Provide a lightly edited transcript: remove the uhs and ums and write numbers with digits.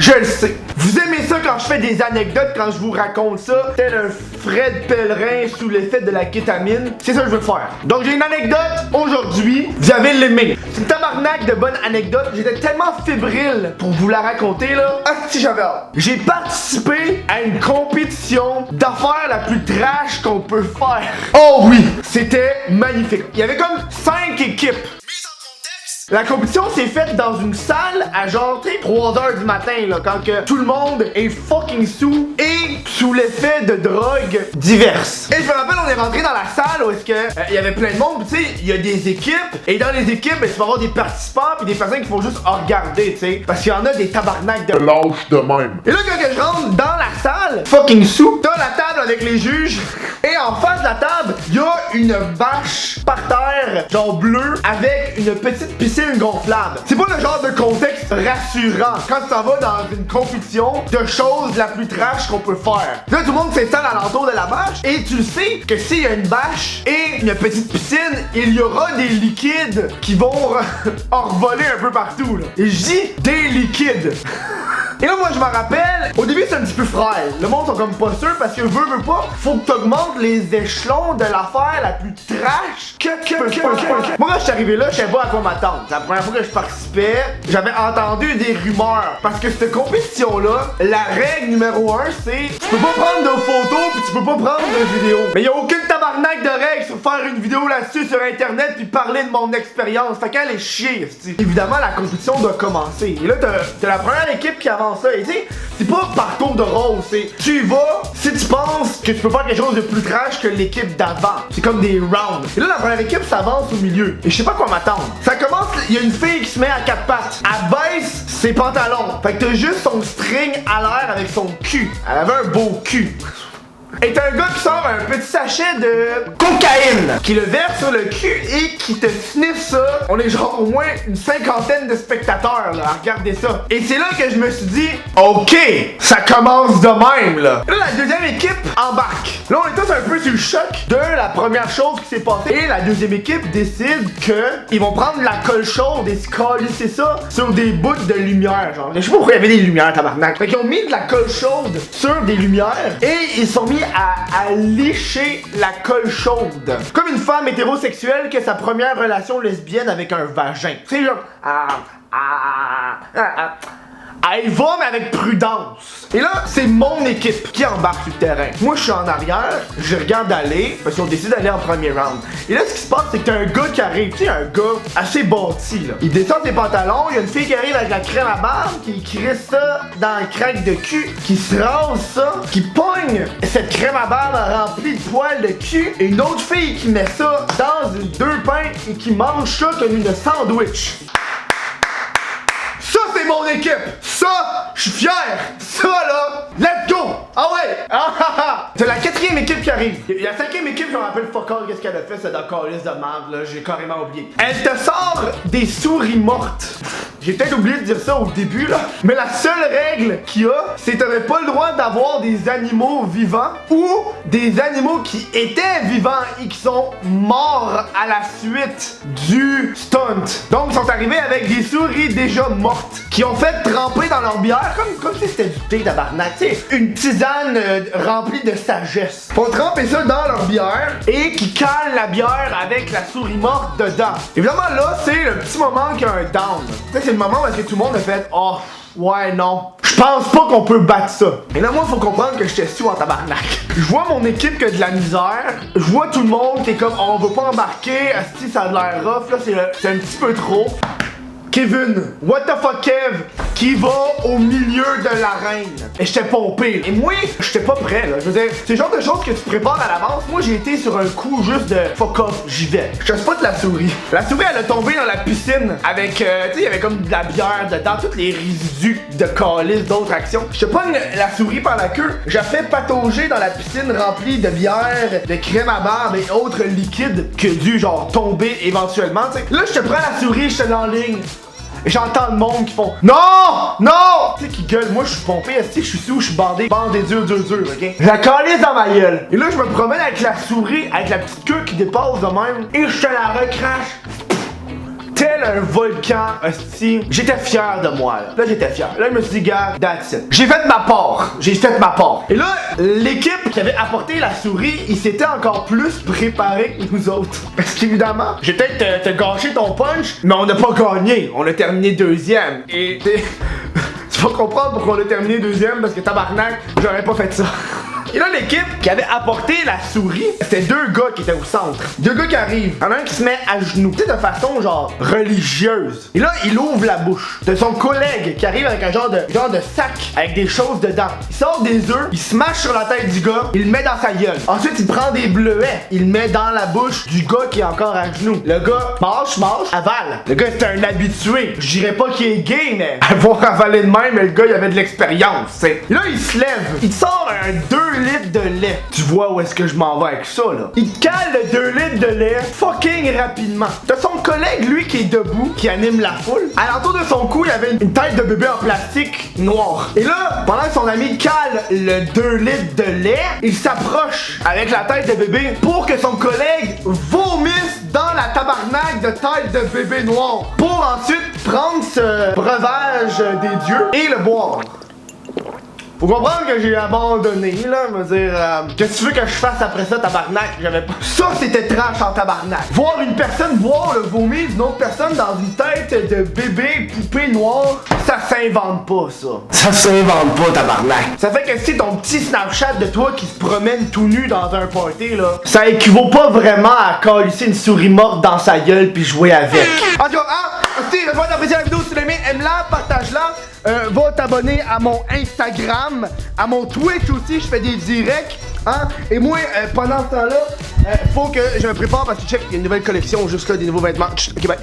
Je le sais. Vous aimez ça quand je fais des anecdotes, quand je vous raconte ça, tel un Fred Pellerin sous l'effet de la kétamine. C'est ça que je veux faire. Donc j'ai une anecdote aujourd'hui, vous allez l'aimer. C'est une tabarnak de bonne anecdote. J'étais tellement fébrile pour vous la raconter là. Ah si j'avais hâte. J'ai participé à une compétition d'affaires la plus trash qu'on peut faire. Oh oui, c'était magnifique. Il y avait comme 5 équipes. La compétition s'est faite dans une salle à genre 3h du matin là, quand que tout le monde est fucking sous et sous l'effet de drogues diverses. Et je me rappelle, on est rentré dans la salle où est-ce que il y avait plein de monde, tu sais, il y a des équipes et dans les équipes, ben, tu vas avoir des participants puis des personnes qui font juste regarder, tu sais, parce qu'il y en a des tabarnaks de lâche de même. Et là quand que je rentre dans la salle, fucking sous, t'as la table avec les juges et en face de la table, il y a une bâche par terre, genre bleue, avec une petite piscine gonflable. C'est pas le genre de contexte rassurant quand tu t'en vas dans une compétition de choses la plus trash qu'on peut faire. Là, tout le monde s'installe alentour de la bâche et tu le sais que s'il y a une bâche et une petite piscine, il y aura des liquides qui vont envoler un peu partout, là. Et je dis des liquides. Et là, moi, je m'en rappelle, au début, c'est un petit peu frêle. Le monde sont comme pas sûrs parce que veut pas, faut que t'augmentes les échelons de l'affaire la plus trash que. Moi, quand je suis arrivé là, je savais pas à quoi m'attendre. C'est la première fois que je participais, j'avais entendu des rumeurs. Parce que cette compétition-là, la règle numéro 1, c'est tu peux pas prendre de photos pis tu peux pas prendre de vidéos. Mais y a aucune tabarnak de règles sur faire une vidéo là-dessus sur internet puis parler de mon expérience. Fait qu'elle est chier, c'ti. Évidemment, la compétition doit commencer. Et là, t'as la première équipe qui avance ça. Et tu sais, c'est pas par tour de rôle, c'est tu y vas si tu penses que tu peux faire quelque chose de plus trash que l'équipe d'avant. C'est comme des rounds. Et là, la première équipe s'avance au milieu. Et je sais pas quoi m'attendre. Ça commence, il y a une fille qui se met à 4 pattes. Elle baisse ses pantalons. Fait que t'as juste son string à l'air avec son cul. Elle avait un beau cul. Et t'as un gars qui sort un petit sachet de cocaïne, qui le verse sur le cul et qui te sniffe ça. On est genre au moins une 50aine de spectateurs là, à regarder ça. Et c'est là que je me suis dit, ok, ça commence de même là. Là, la deuxième équipe embarque. Là, on est tous un peu sur le choc de la première chose qui s'est passée. Et la deuxième équipe décide que ils vont prendre la colle chaude et se calisser ça sur des bouts de lumière, genre. Je sais pas pourquoi il y avait des lumières, tabarnak. Fait qu'ils ont mis de la colle chaude sur des lumières et ils sont mis à lécher la colle chaude. Comme une femme hétérosexuelle qui a sa première relation lesbienne avec un vagin. Tu sais, genre... Elle va, mais avec prudence. Et là, c'est mon équipe qui embarque sur le terrain. Moi, je suis en arrière, je regarde aller, parce qu'on décide d'aller en premier round. Et là, ce qui se passe, c'est que t'as un gars qui arrive, tu sais, un gars assez bâti, là. Il descend ses pantalons, il y a une fille qui arrive avec la crème à barbe, qui crisse ça dans le crack de cul, qui se rase ça, qui pogne cette crème à barbe remplie de poils de cul, et une autre fille qui met ça dans une 2 pains et qui mange ça comme une sandwich. Ça, c'est mon équipe! Ça, je suis fier! Ça, là, let's go! Ah ouais! C'est la 4e équipe qui arrive. La 5e équipe, je me rappelle fuck all qu'est-ce qu'elle a fait, c'est dans calice de merde, là, j'ai carrément oublié. Elle te sort des souris mortes. J'ai peut-être oublié de dire ça au début, là. Mais la seule règle qu'il y a, c'est que t'avais pas le droit d'avoir des animaux vivants ou des animaux qui étaient vivants et qui sont morts à la suite du stunt. Donc, ils sont arrivés avec des souris déjà mortes qui ont fait tremper dans leur bière comme si c'était du thé tabarnak. Tu sais, une tisane remplie de sagesse. Font tremper ça dans leur bière et qui calent la bière avec la souris morte dedans. Évidemment, là, c'est le petit moment qu'il y a un down. Tu sais, c'est le moment où est-ce que tout le monde a fait « Oh, ouais, non. Je pense pas qu'on peut battre ça. » Et là, moi, faut comprendre que j'étais sous en tabarnak. Je vois mon équipe qui a de la misère. Je vois tout le monde qui est comme « On va pas embarquer. Asti, ça a l'air rough. Là, c'est un petit peu trop. » Kevin, what the fuck Kev, qui va au milieu de l'arène. Et j'étais pompé. Et moi, j'étais pas prêt là. Je veux dire, c'est le genre de choses que tu prépares à l'avance. Moi, j'ai été sur un coup juste de fuck off, j'y vais. Je te spot la souris. La souris, elle a tombé dans la piscine avec, tu sais, il y avait comme de la bière dedans, tous les résidus de calice d'autres actions. Je te pogne la souris par la queue. Je fais patauger dans la piscine remplie de bière, de crème à barbe et autres liquides qui a dû genre tomber éventuellement, tu sais. Là, je te prends la souris, je te l'enligne. Et j'entends le monde qui font non! Non! Tu sais, qui gueule. Moi, je suis pompé, je suis sous, je suis bandé dur, ok? Je la calisse dans ma gueule. Et là, je me promène avec la souris, avec la petite queue qui dépasse de même. Et je te la recrache. tel un volcan, hostie. J'étais fier de moi, là. Là, j'étais fier. Là, je me suis dit, gars, that's it. J'ai fait ma part. J'ai fait ma part. Et là, l'équipe qui avait apporté la souris, ils s'étaient encore plus préparés que nous autres. Parce qu'évidemment, j'ai peut-être te gâché ton punch, mais on n'a pas gagné. On a terminé deuxième. Et tu vas comprendre pourquoi on a terminé deuxième, parce que tabarnak, j'aurais pas fait ça. Et là, l'équipe qui avait apporté la souris, c'était deux gars qui étaient au centre. Deux gars qui arrivent. Il y en a un qui se met à genoux. Tu sais, de façon genre religieuse. Et là, il ouvre la bouche. De son collègue qui arrive avec un genre de sac avec des choses dedans. Il sort des œufs, il se mâche sur la tête du gars, il le met dans sa gueule. Ensuite, il prend des bleuets, il le met dans la bouche du gars qui est encore à genoux. Le gars mâche, avale. Le gars, c'est un habitué. Je dirais pas qu'il est gay, mais avoir avalé de même, mais le gars, il avait de l'expérience, tu sais. Et là, il se lève. Il sort un 2 litres de lait. Tu vois où est-ce que je m'en vais avec ça, là? Il cale le 2 litres de lait fucking rapidement. T'as son collègue, lui, qui est debout, qui anime la foule. À l'entour de son cou, il y avait une tête de bébé en plastique noir. Et là, pendant que son ami cale le 2 litres de lait, il s'approche avec la tête de bébé pour que son collègue vomisse dans la tabarnak de tête de bébé noir. Pour ensuite prendre ce breuvage des dieux et le boire. Faut comprendre que j'ai abandonné, là, me dire, qu'est-ce que tu veux que je fasse après ça, tabarnak? J'avais pas... Ça, c'était trash en tabarnak. Voir une personne boire le vomi d'une autre personne dans une tête de bébé poupée noire, ça s'invente pas, ça. Ça s'invente pas, tabarnak. Ça fait que si ton petit Snapchat de toi qui se promène tout nu dans un party, là, ça équivaut pas vraiment à calisser une souris morte dans sa gueule puis jouer avec. En tout cas, si tu vas apprécier la vidéo, si tu l'aimes, aime-la, partage-la. Va t'abonner à mon Instagram, à mon Twitch aussi, je fais des directs, hein. Et moi, pendant ce temps-là, faut que je me prépare parce que check, il y a une nouvelle collection juste là, des nouveaux vêtements. Ok, bye.